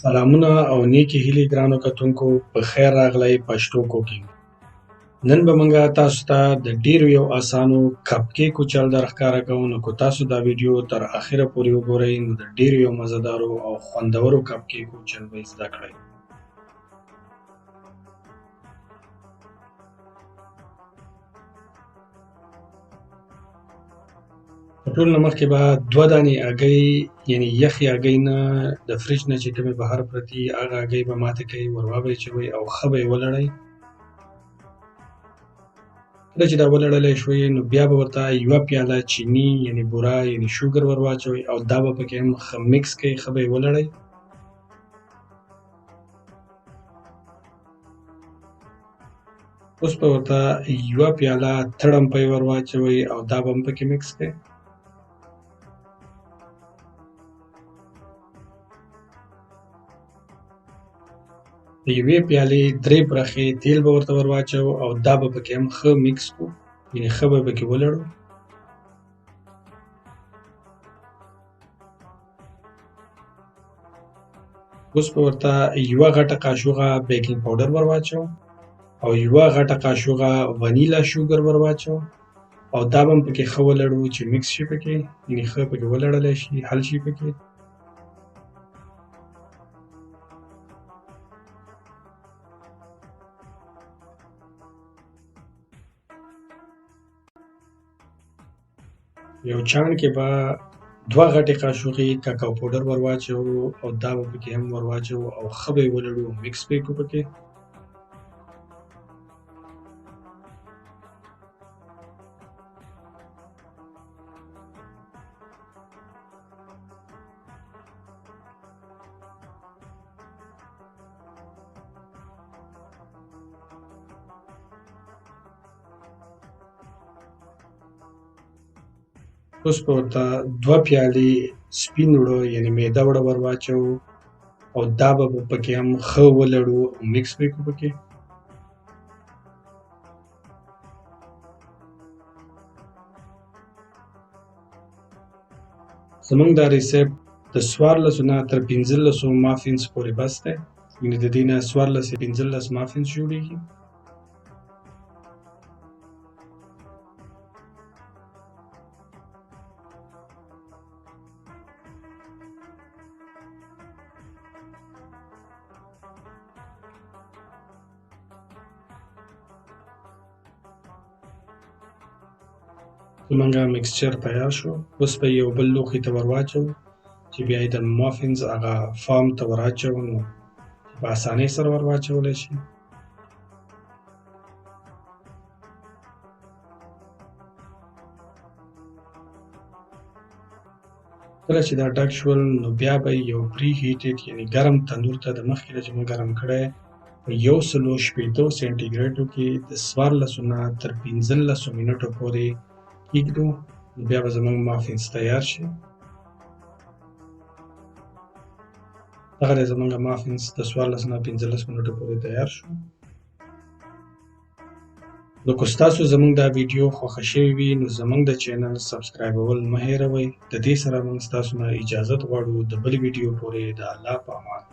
سلامونه او نیکې هیلې ګرانو کتونکو په خیر راغلی پښتو کوکینګ. نن به موږ تاسو ته د ډیرو یو اسانو کپ کیکو چل در ښکاره کوو. نو که تاسو دا ویډیو تر اخره پورې وګورئ نو د ډیرو یو مزهدارو او خوندورو کپ کیکو چل به زده کړئ. په ټول نه مخکې به 2 دانې هګۍ یعنې یخې هګۍ نه د فریج نه چې کومې بهر پرتې هغه هګۍ به ماتې کوئ، ور واچوئ او ښه به یې ولړئ. کله چې دا ولړلی شوی نو بیا به ورته 1 پیاله چیني یعنې بوره یعنې شوګر ور واچوئ او دا به پکې هم ښه میکس کړئ، ښه به یې ولړئ. اوس به ورته 1 پیاله تړمپی ور واچوئ او دا به هم پکې میکس کړئ. د 1 پیالې 3 برخې تیل به ورته ور واچوو او دا به پکې هم ښه میکس کړو، یعنې ښه به پکې ولړو. اوس به ورته 1 غټه قاشوغه بیکینګ پاوډر ور واچوو او 1 غټه قاشوغه ونیلا شوګر ور واچوو او دا به هم پکې ښه ولړو چې میکس شي پکې، یعنې ښه پکې ولړلی شي، حل شي پکې. یو چاڼ کې به 2 غټې قاشوغې کاکاو پاوډر ور واچوو او دا به پکې هم ور واچوو او ښه به یې ولړو، میکس به یې کړو پکې. اوس به ورته 2 پیالې سپین اوړه یعنې میده اوړه ور واچوو او دا به پکې هم ښه ولړو او میکس به یې کړو پکې. زموږ دا ریسیپټ د 14 نه تر 15 مافینز پورې بس دی، یعنې د دې نه 14 یا 15 مافینز جوړېږي. زموږ میکسچر تیار شو. اوس به یو بل لوښي ته ور واچوو چې بیا یې د مافینز هغه فارم ته ور اچوو نو په اسانۍ سره ور واچولی شي. کله چې دا ډک شول نو بیا به یو پری هیټډ یعنې ګرم تندور ته د مخکې نه چې موږ ګرم کړی په 160 سینټیګریډو کې د 14 نه تر 15 منټو پورې کېږدو، بیا به زموږ مافینز تیار شي. دغه دی زموږ مافینز د 14 نه 15 منټو پورې تیار شو. نو که ستاسو زموږ دا ویډیو خوښه شوې وي نو زموږ د چینل سبسکرایبول مه هېروئ. د دې سره موږ ستاسو نه اجازت غواړو د بل ویډیو پورې د الله په امان.